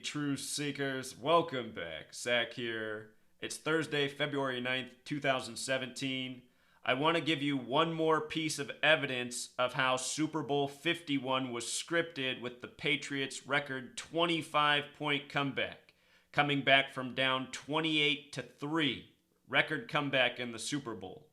Truth Seekers. Welcome back. Zach here. It's Thursday, February 9th, 2017. I want to give you one more piece of evidence of how Super Bowl 51 was scripted with the Patriots' record 25-point comeback, coming back from down 28-3. Record comeback in the Super Bowl.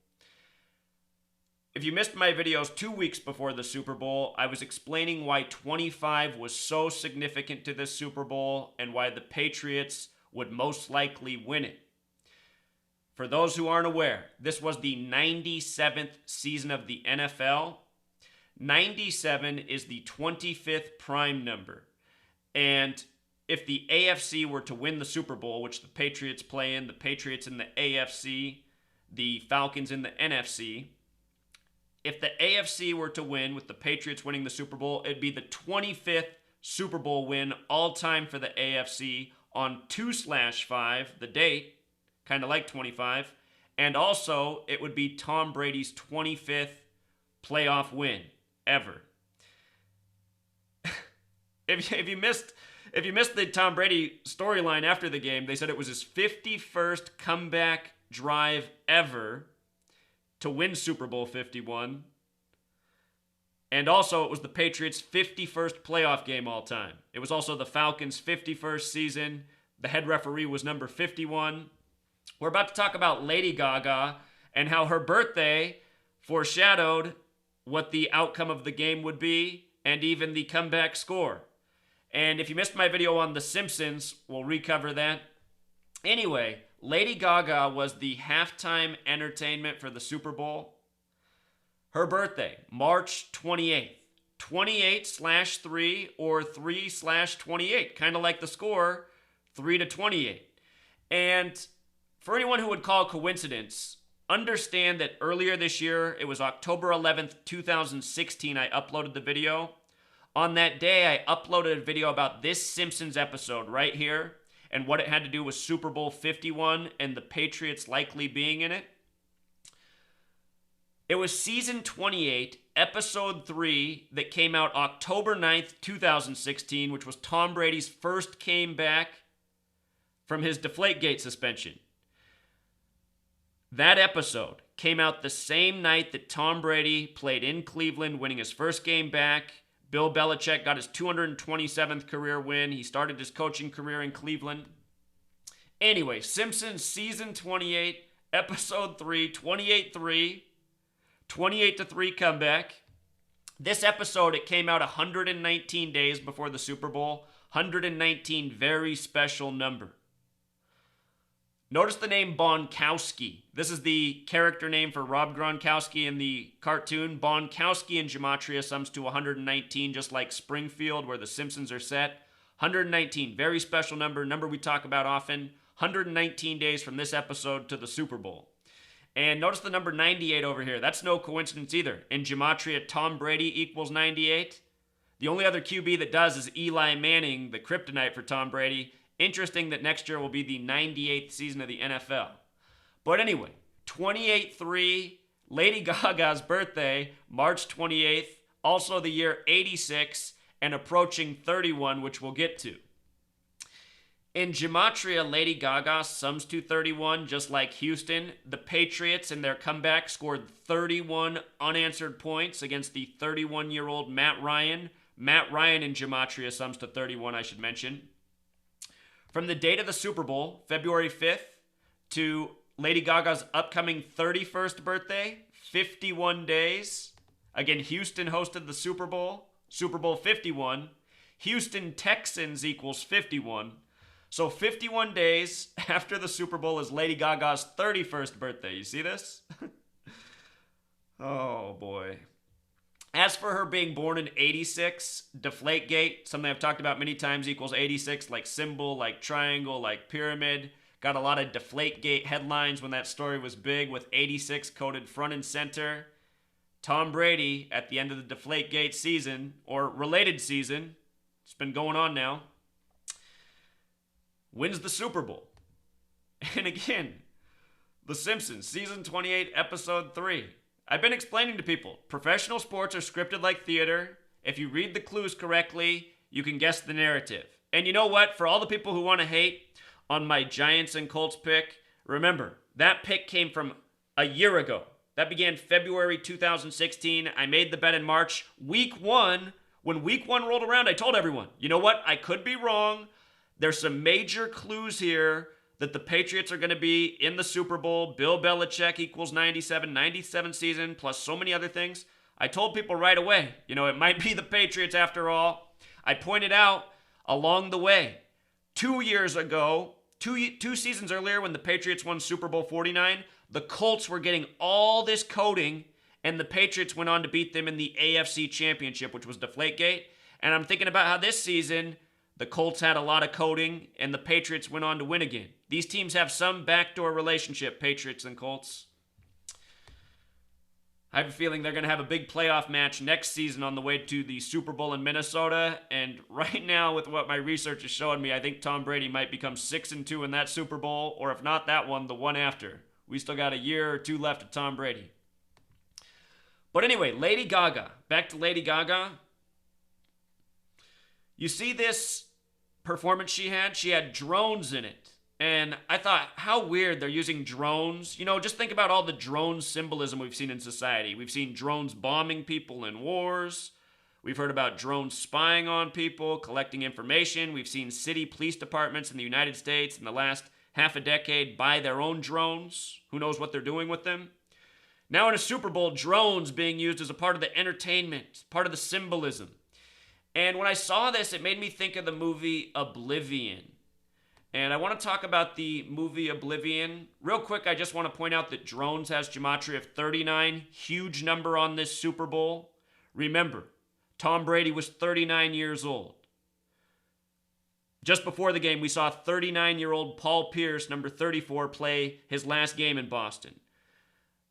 If you missed my videos 2 weeks before the Super Bowl, I was explaining why 25 was so significant to this Super Bowl and why the Patriots would most likely win it. For those who aren't aware, this was the 97th season of the NFL. 97 is the 25th prime number. And if the AFC were to win the Super Bowl, which the Patriots play in, the Patriots in the AFC, the Falcons in the NFC, if the AFC were to win with the Patriots winning the Super Bowl, it'd be the 25th Super Bowl win all time for the AFC on 2/5, the date, kind of like 25, and also it would be Tom Brady's 25th playoff win ever. If you missed the Tom Brady storyline after the game, they said it was his 51st comeback drive ever to win Super Bowl 51. And also, it was the Patriots' 51st playoff game all time. It was also the Falcons' 51st season. The head referee was number 51. We're about to talk about Lady Gaga and how her birthday foreshadowed what the outcome of the game would be and even the comeback score. And if you missed my video on The Simpsons, we'll recover that. Anyway, Lady Gaga was the halftime entertainment for the Super Bowl. Her birthday, March 28th. 28/3 or 3/28. Kind of like the score, 3-28. And for anyone who would call coincidence, understand that earlier this year, it was October 11th, 2016, I uploaded the video. On that day, I uploaded a video about this Simpsons episode right here, and what it had to do with Super Bowl 51 and the Patriots likely being in it. It was season 28, episode 3, that came out October 9th, 2016, which was Tom Brady's first came back from his Deflategate suspension. That episode came out the same night that Tom Brady played in Cleveland, winning his first game back. Bill Belichick got his 227th career win. He started his coaching career in Cleveland. Anyway, Simpsons season 28, episode 3, 28-3, 28-3 comeback. This episode, it came out 119 days before the Super Bowl. 119, very special number. Notice the name Bonkowski. This is the character name for Rob Gronkowski in the cartoon. Bonkowski in Gematria sums to 119, just like Springfield, where the Simpsons are set. 119, very special number we talk about often. 119 days from this episode to the Super Bowl. And notice the number 98 over here. That's no coincidence either. In Gematria, Tom Brady equals 98. The only other QB that does is Eli Manning, the kryptonite for Tom Brady. Interesting that next year will be the 98th season of the NFL. But anyway, 28-3, Lady Gaga's birthday, March 28th, also the year 86, and approaching 31, which we'll get to. In Gematria, Lady Gaga sums to 31, just like Houston. The Patriots, in their comeback, scored 31 unanswered points against the 31-year-old Matt Ryan. Matt Ryan in Gematria sums to 31, I should mention. From the date of the Super Bowl, February 5th, to Lady Gaga's upcoming 31st birthday, 51 days. Again, Houston hosted the Super Bowl, Super Bowl 51. Houston Texans equals 51. So 51 days after the Super Bowl is Lady Gaga's 31st birthday. You see this? Oh, boy. As for her being born in 86, Deflategate, something I've talked about many times, equals 86, like symbol, like triangle, like pyramid. Got a lot of Deflategate headlines when that story was big, with 86 coded front and center. Tom Brady, at the end of the Deflategate season, or related season, it's been going on now, wins the Super Bowl. And again, The Simpsons, season 28, episode 3. I've been explaining to people, professional sports are scripted like theater. If you read the clues correctly, you can guess the narrative. And you know what? For all the people who want to hate on my Giants and Colts pick, remember, that pick came from a year ago. That began February 2016. I made the bet in March. Week 1, when week 1 rolled around, I told everyone, you know what? I could be wrong. There's some major clues here that the Patriots are going to be in the Super Bowl. Bill Belichick equals 97 season, plus so many other things. I told people right away, it might be the Patriots after all. I pointed out along the way, 2 years ago, two seasons earlier when the Patriots won Super Bowl 49, the Colts were getting all this coding, and the Patriots went on to beat them in the AFC Championship, which was Deflategate. And I'm thinking about how this season, the Colts had a lot of coding, and the Patriots went on to win again. These teams have some backdoor relationship, Patriots and Colts. I have a feeling they're going to have a big playoff match next season on the way to the Super Bowl in Minnesota. And right now, with what my research is showing me, I think Tom Brady might become 6-2 in that Super Bowl, or if not that one, the one after. We still got a year or two left of Tom Brady. But anyway, Lady Gaga. Back to Lady Gaga. You see this performance she had? She had drones in it. And I thought, how weird they're using drones. Just think about all the drone symbolism we've seen in society. We've seen drones bombing people in wars. We've heard about drones spying on people, collecting information. We've seen city police departments in the United States in the last half a decade buy their own drones. Who knows what they're doing with them? Now in a Super Bowl, drones being used as a part of the entertainment, part of the symbolism. And when I saw this, it made me think of the movie Oblivion. And I want to talk about the movie Oblivion. Real quick, I just want to point out that drones has gematria of 39. Huge number on this Super Bowl. Remember, Tom Brady was 39 years old. Just before the game, we saw 39-year-old Paul Pierce, number 34, play his last game in Boston.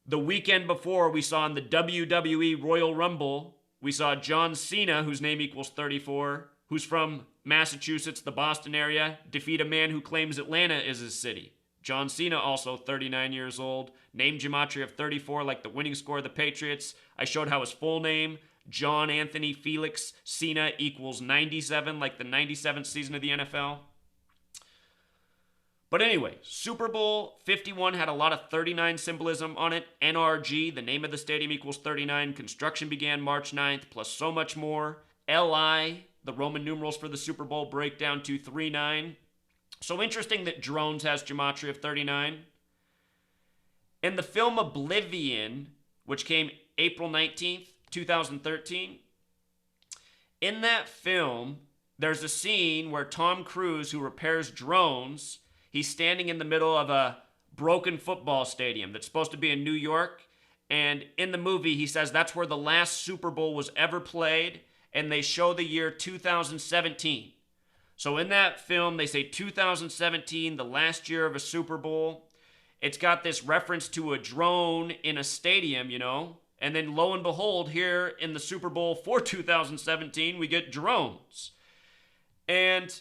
The weekend before, we saw in the WWE Royal Rumble, we saw John Cena, whose name equals 34, who's from Massachusetts, the Boston area, defeat a man who claims Atlanta is his city. John Cena, also 39 years old, named gematria of 34 like the winning score of the Patriots. I showed how his full name, John Anthony Felix Cena, equals 97 like the 97th season of the NFL. But anyway, Super Bowl 51 had a lot of 39 symbolism on it. NRG, the name of the stadium, equals 39. Construction began March 9th, plus so much more. LI, the Roman numerals for the Super Bowl, break down to 39. So interesting that drones has gematria of 39. In the film Oblivion, which came April 19th, 2013, in that film, there's a scene where Tom Cruise, who repairs drones, he's standing in the middle of a broken football stadium that's supposed to be in New York. And in the movie, he says that's where the last Super Bowl was ever played. And they show the year 2017. So in that film, they say 2017, the last year of a Super Bowl. It's got this reference to a drone in a stadium, And then lo and behold, here in the Super Bowl for 2017, we get drones. And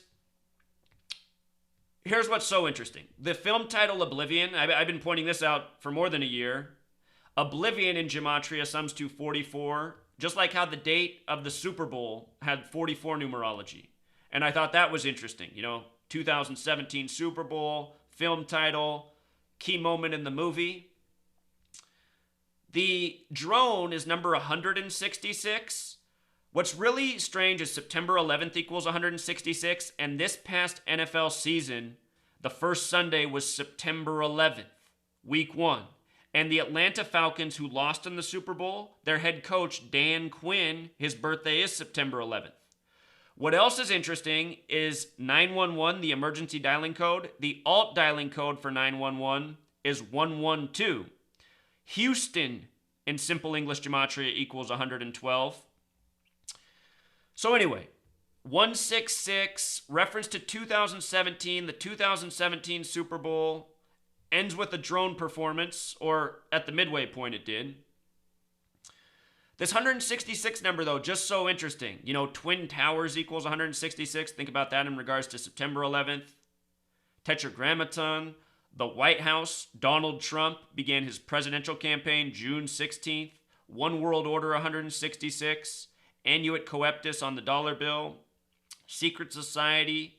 here's what's so interesting. The film title Oblivion, I've been pointing this out for more than a year. Oblivion in gematria sums to 44. Just like how the date of the Super Bowl had 44 numerology. And I thought that was interesting. 2017 Super Bowl, film title, key moment in the movie. The drone is number 166. What's really strange is September 11th equals 166. And this past NFL season, the first Sunday was September 11th, week 1. And the Atlanta Falcons, who lost in the Super Bowl, their head coach, Dan Quinn, his birthday is September 11th. What else is interesting is 911, the emergency dialing code. The alt dialing code for 911 is 112. Houston, in simple English gematria, equals 112. So anyway, 166, reference to 2017, the 2017 Super Bowl, ends with a drone performance, or at the midway point it did. This 166 number, though, just so interesting. Twin Towers equals 166. Think about that in regards to September 11th. Tetragrammaton. The White House, Donald Trump began his presidential campaign June 16th. One World Order, 166. Annuit Coeptus on the dollar bill. Secret Society,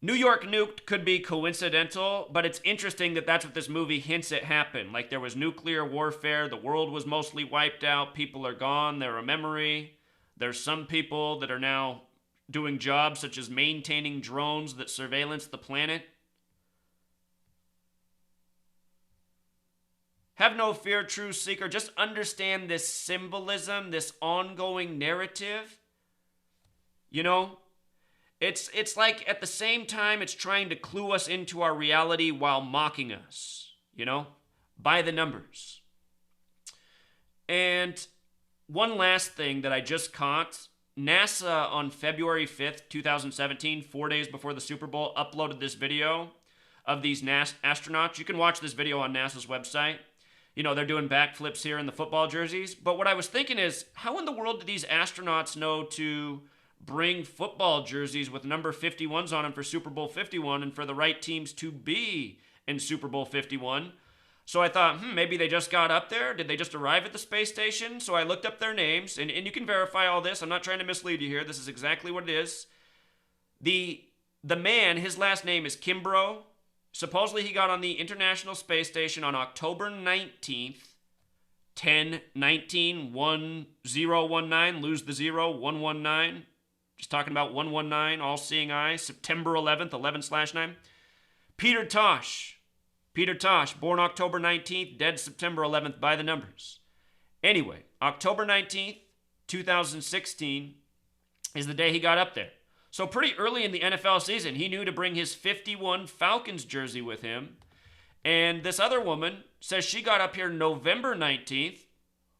New York nuked could be coincidental, but it's interesting that that's what this movie hints at happened. Like there was nuclear warfare, the world was mostly wiped out, people are gone, they're a memory. There's some people that are now doing jobs such as maintaining drones that surveillance the planet. Have no fear, true seeker. Just understand this symbolism, this ongoing narrative. You know, it's like at the same time it's trying to clue us into our reality while mocking us, you know, by the numbers. And one last thing that I just caught, NASA on February 5th, 2017, 4 days before the Super Bowl, uploaded this video of these astronauts. You can watch this video on NASA's website. You know, they're doing backflips here in the football jerseys. But what I was thinking is, how in the world did these astronauts know to bring football jerseys with number 51s on them for Super Bowl 51 and for the right teams to be in Super Bowl 51? So I thought, maybe they just got up there. Did they just arrive at the space station? So I looked up their names, and you can verify all this. I'm not trying to mislead you here. This is exactly what it is. The man, his last name is Kimbrough. Supposedly he got on the International Space Station on October 19th, 10/19/1019, lose the 0, 119. Just talking about 119, all-seeing eye. September 11th, 11/9. Peter Tosh, born October 19th, dead September 11th by the numbers. Anyway, October 19th, 2016 is the day he got up there. So pretty early in the NFL season, he knew to bring his 51 Falcons jersey with him. And this other woman says she got up here November 19th,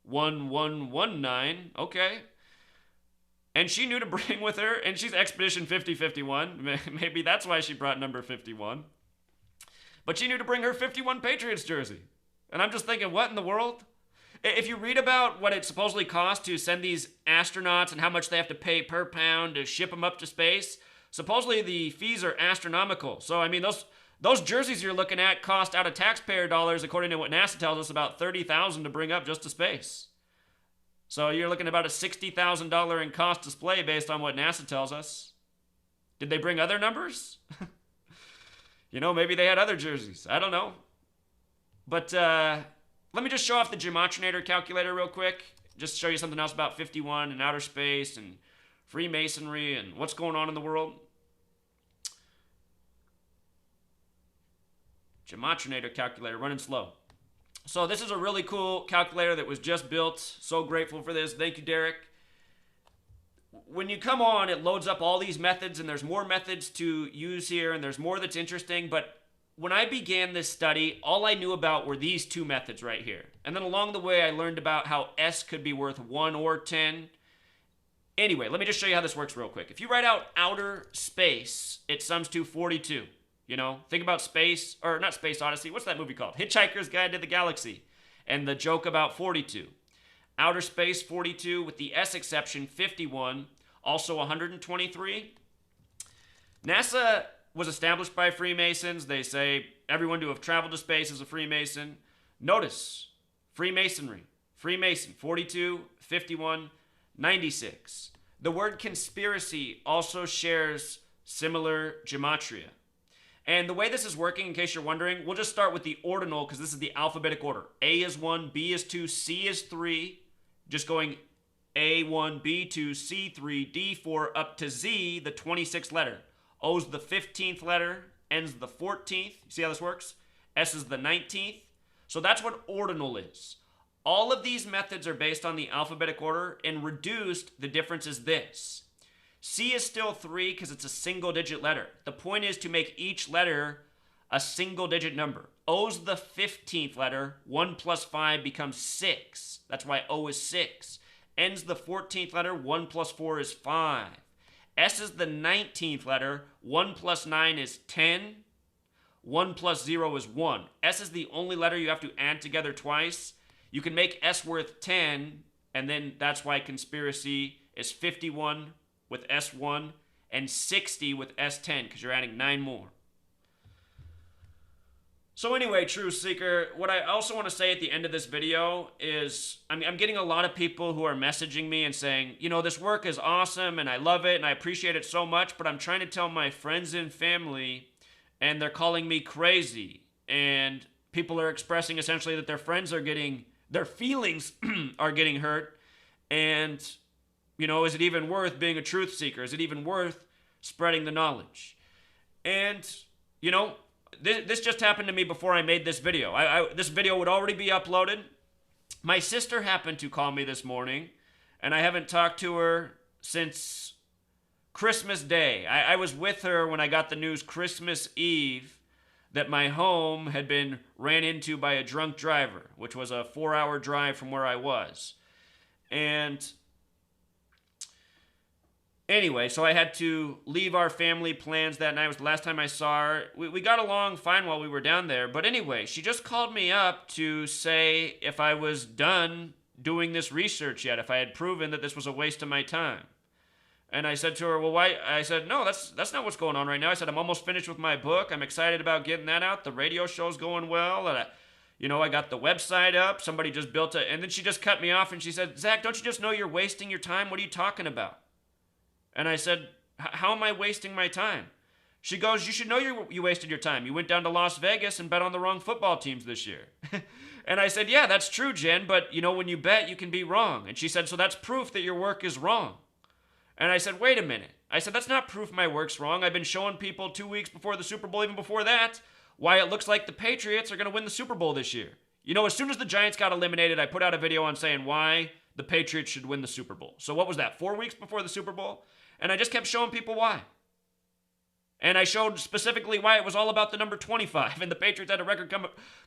1119, okay. And she knew to bring with her, and she's Expedition 5051. Maybe that's why she brought number 51. But she knew to bring her 51 Patriots jersey. And I'm just thinking, what in the world? If you read about what it supposedly costs to send these astronauts and how much they have to pay per pound to ship them up to space, supposedly the fees are astronomical. So, I mean, those jerseys you're looking at cost out of taxpayer dollars, according to what NASA tells us, about $30,000 to bring up just to space. So you're looking at about a $60,000 in cost display based on what NASA tells us. Did they bring other numbers? You know, maybe they had other jerseys. I don't know. But let me just show off the Gematrinator calculator real quick. Just show you something else about 51 and outer space and Freemasonry and what's going on in the world. Gematrinator calculator, running slow. So this is a really cool calculator that was just built. So grateful for this. Thank you, Derek. When you come on, it loads up all these methods, and there's more methods to use here, and there's more that's interesting. But when I began this study, all I knew about were these two methods right here. And then along the way, I learned about how S could be worth 1 or 10. Anyway, let me just show you how this works real quick. If you write out outer space, it sums to 42. You know, think about space, or not Space Odyssey. What's that movie called? Hitchhiker's Guide to the Galaxy. And the joke about 42. Outer space, 42, with the S exception, 51. Also 123. NASA was established by Freemasons. They say everyone to have traveled to space is a Freemason. Notice, Freemasonry. Freemason, 42, 51, 96. The word conspiracy also shares similar gematria. And the way this is working, in case you're wondering, we'll just start with the ordinal because this is the alphabetic order. A is 1, B is 2, C is 3. Just going A1, B2, C3, D4 up to Z, the 26th letter. O's the 15th letter, N's the 14th. You see how this works? S is the 19th. So that's what ordinal is. All of these methods are based on the alphabetic order, and reduced, the difference is this. C is still 3 because it's a single-digit letter. The point is to make each letter a single-digit number. O's the 15th letter. 1 plus 5 becomes 6. That's why O is 6. N's the 14th letter. 1 plus 4 is 5. S is the 19th letter. 1 plus 9 is 10. 1 plus 0 is 1. S is the only letter you have to add together twice. You can make S worth 10, and then that's why conspiracy is 51 with S1 and 60 with S10, because you're adding 9 more. So anyway, Truth Seeker, what I also want to say at the end of this video is I'm getting a lot of people who are messaging me and saying, this work is awesome and I love it and I appreciate it so much, but I'm trying to tell my friends and family and they're calling me crazy. And people are expressing essentially that their friends are getting, their feelings are getting hurt. And, is it even worth being a truth seeker? Is it even worth spreading the knowledge? And, this just happened to me before I made this video. This video would already be uploaded. My sister happened to call me this morning, and I haven't talked to her since Christmas Day. I was with her when I got the news Christmas Eve that my home had been ran into by a drunk driver, which was a 4-hour drive from where I was. And anyway, so I had to leave our family plans that night. It was the last time I saw her. We got along fine while we were down there. But anyway, she just called me up to say if I was done doing this research yet, if I had proven that this was a waste of my time. And I said to her, well, why? I said, no, that's not what's going on right now. I said, I'm almost finished with my book. I'm excited about getting that out. The radio show's going well. And I got the website up. Somebody just built it. And then she just cut me off and she said, Zach, don't you just know you're wasting your time? What are you talking about? And I said, how am I wasting my time? She goes, you should know you wasted your time. You went down to Las Vegas and bet on the wrong football teams this year. And I said, yeah, that's true, Jen, but when you bet, you can be wrong. And she said, so that's proof that your work is wrong. And I said, wait a minute. I said, that's not proof my work's wrong. I've been showing people 2 weeks before the Super Bowl, even before that, why it looks like the Patriots are going to win the Super Bowl this year. As soon as the Giants got eliminated, I put out a video on saying why the Patriots should win the Super Bowl. So what was that, 4 weeks before the Super Bowl? And I just kept showing people why. And I showed specifically why it was all about the number 25. And the Patriots had a record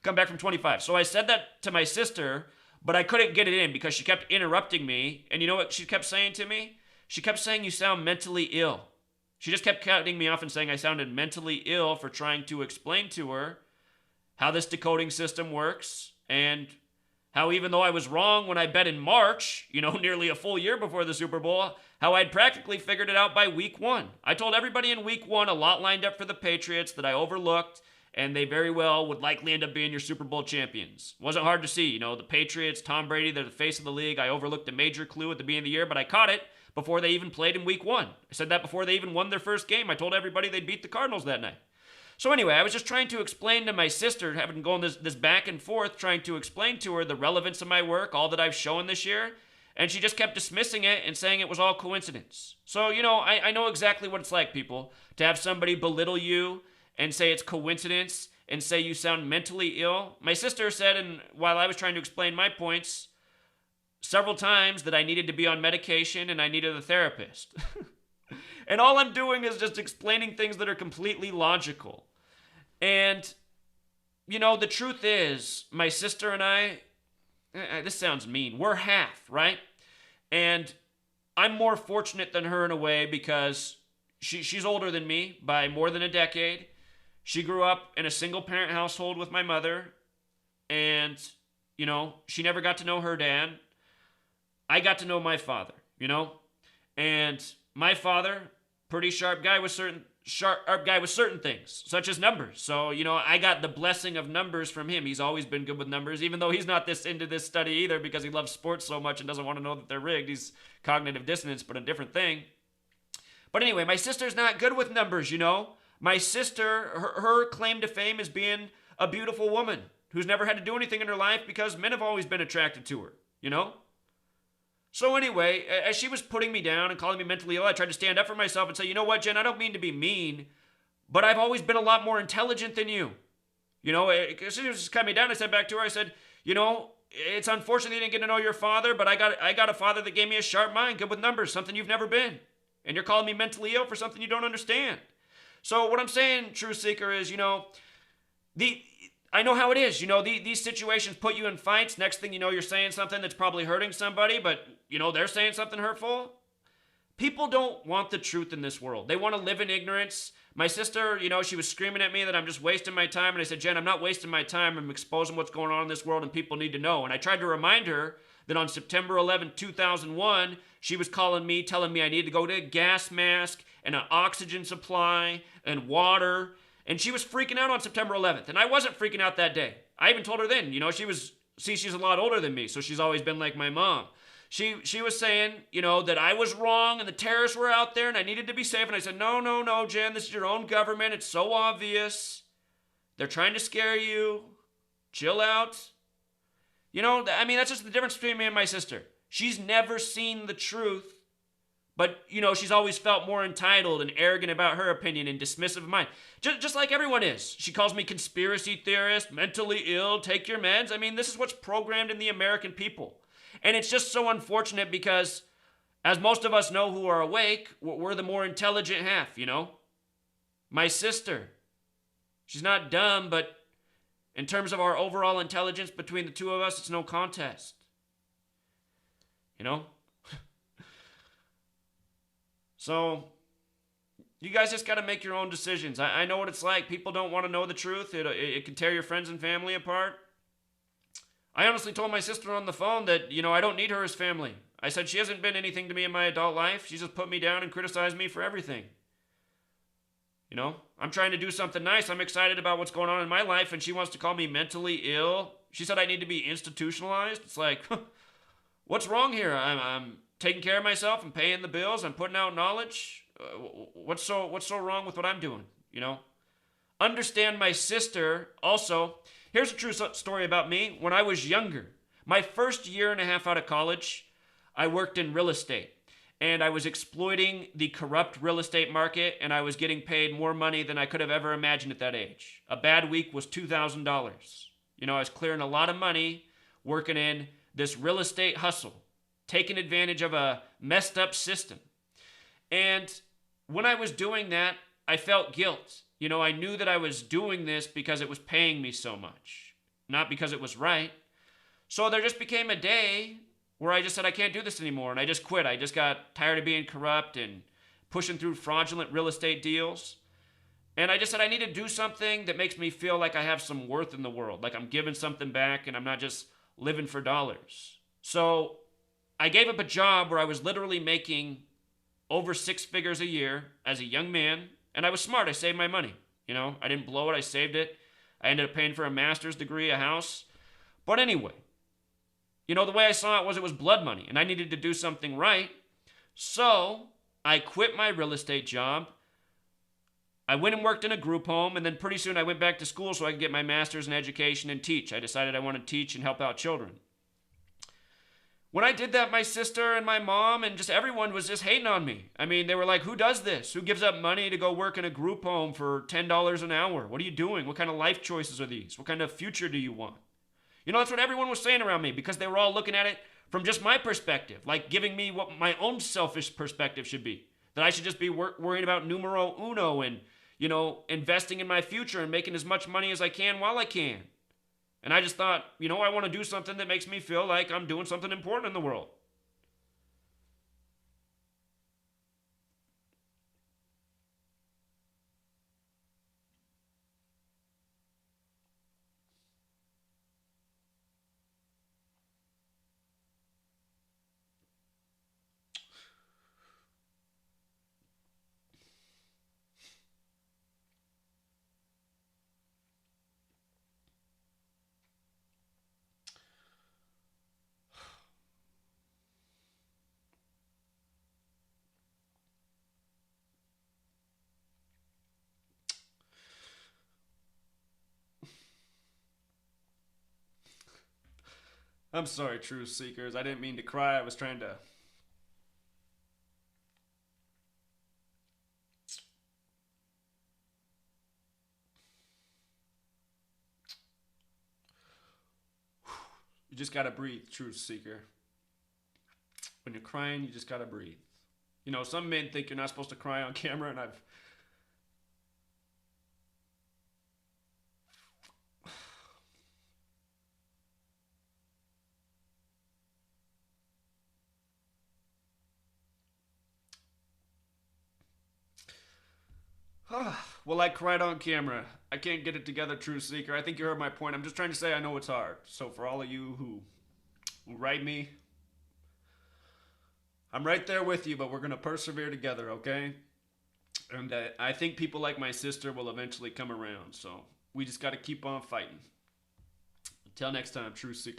come back from 25. So I said that to my sister, but I couldn't get it in because she kept interrupting me. And you know what she kept saying to me? She kept saying, you sound mentally ill. She just kept cutting me off and saying I sounded mentally ill for trying to explain to her how this decoding system works and how even though I was wrong when I bet in March, nearly a full year before the Super Bowl, how I'd practically figured it out by week 1. I told everybody in week 1 a lot lined up for the Patriots that I overlooked, and they very well would likely end up being your Super Bowl champions. Wasn't hard to see. The Patriots, Tom Brady, they're the face of the league. I overlooked a major clue at the beginning of the year, but I caught it before they even played in week 1. I said that before they even won their first game. I told everybody they'd beat the Cardinals that night. So anyway, I was just trying to explain to my sister, having gone this back and forth, trying to explain to her the relevance of my work, all that I've shown this year, and she just kept dismissing it and saying it was all coincidence. So, I know exactly what it's like, people, to have somebody belittle you and say it's coincidence and say you sound mentally ill. My sister said, and while I was trying to explain my points, several times that I needed to be on medication and I needed a therapist. And all I'm doing is just explaining things that are completely logical. And, the truth is, my sister and I, this sounds mean, we're half, right? And I'm more fortunate than her in a way because she's older than me by more than a decade. She grew up in a single-parent household with my mother. And, she never got to know her dad. I got to know my father, And my father, pretty sharp guy with certain things, such as numbers. So, I got the blessing of numbers from him. He's always been good with numbers, even though he's not into this study either because he loves sports so much and doesn't want to know that they're rigged. He's cognitive dissonance, but a different thing. But anyway, my sister's not good with numbers, My sister, her claim to fame is being a beautiful woman who's never had to do anything in her life because men have always been attracted to her, So anyway, as she was putting me down and calling me mentally ill, I tried to stand up for myself and say, you know what, Jen, I don't mean to be mean, but I've always been a lot more intelligent than you. As she was just cutting me down, I said back to her, I said, it's unfortunate you didn't get to know your father, but I got a father that gave me a sharp mind, good with numbers, something you've never been. And you're calling me mentally ill for something you don't understand. So what I'm saying, Truth Seeker, is, I know how it is. These situations put you in fights. Next thing you know, you're saying something that's probably hurting somebody, but, they're saying something hurtful. People don't want the truth in this world. They want to live in ignorance. My sister, she was screaming at me that I'm just wasting my time. And I said, Jen, I'm not wasting my time. I'm exposing what's going on in this world and people need to know. And I tried to remind her that on September 11, 2001, she was calling me, telling me I needed to go to a gas mask and an oxygen supply and water. And she was freaking out on September 11th. And I wasn't freaking out that day. I even told her then, she's a lot older than me, so she's always been like my mom. She was saying, that I was wrong and the terrorists were out there and I needed to be safe. And I said, no, no, no, Jen, this is your own government. It's so obvious. They're trying to scare you. Chill out. That's just the difference between me and my sister. She's never seen the truth, but, she's always felt more entitled and arrogant about her opinion and dismissive of mine. Just like everyone is. She calls me conspiracy theorist, mentally ill, take your meds. This is what's programmed in the American people. And it's just so unfortunate because, as most of us know who are awake, we're the more intelligent half, My sister. She's not dumb, but in terms of our overall intelligence between the two of us, it's no contest. So, you guys just got to make your own decisions. I know what it's like. People don't want to know the truth. It can tear your friends and family apart. I honestly told my sister on the phone that, I don't need her as family. I said she hasn't been anything to me in my adult life. She's just put me down and criticized me for everything. I'm trying to do something nice. I'm excited about what's going on in my life, and she wants to call me mentally ill. She said I need to be institutionalized. It's like, what's wrong here? I'm taking care of myself. I'm paying the bills. I'm putting out knowledge. What's so wrong with what I'm doing? Understand my sister. Also, here's a true story about me. When I was younger, my first year and a half out of college, I worked in real estate. And I was exploiting the corrupt real estate market, and I was getting paid more money than I could have ever imagined at that age. A bad week was $2,000. I was clearing a lot of money working in this real estate hustle, taking advantage of a messed up system. And when I was doing that, I felt guilt. I knew that I was doing this because it was paying me so much, not because it was right. So there just became a day where I just said, I can't do this anymore, and I just quit. I just got tired of being corrupt and pushing through fraudulent real estate deals. And I just said, I need to do something that makes me feel like I have some worth in the world, like I'm giving something back and I'm not just living for dollars. So I gave up a job where I was literally making over 6 figures a year as a young man, and I was smart. I saved my money. I didn't blow it. I saved it. I ended up paying for a master's degree, a house. But anyway, the way I saw it was blood money, and I needed to do something right. So I quit my real estate job. I went and worked in a group home, and then pretty soon I went back to school so I could get my master's in education and teach. I decided I wanted to teach and help out children. When I did that, my sister and my mom and just everyone was just hating on me. They were like, who does this? Who gives up money to go work in a group home for $10 an hour? What are you doing? What kind of life choices are these? What kind of future do you want? That's what everyone was saying around me because they were all looking at it from just my perspective, like giving me what my own selfish perspective should be. That I should just be worrying about numero uno and, investing in my future and making as much money as I can while I can. And I just thought, I want to do something that makes me feel like I'm doing something important in the world. I'm sorry, truth seekers. I didn't mean to cry. I was trying to... You just gotta breathe, truth seeker. When you're crying, you just gotta breathe. Some men think you're not supposed to cry on camera, and I've... Well, I cried on camera. I can't get it together, Truth Seeker. I think you heard my point. I'm just trying to say I know it's hard. So for all of you who write me, I'm right there with you, but we're going to persevere together, okay? And I think people like my sister will eventually come around. So we just got to keep on fighting. Until next time, true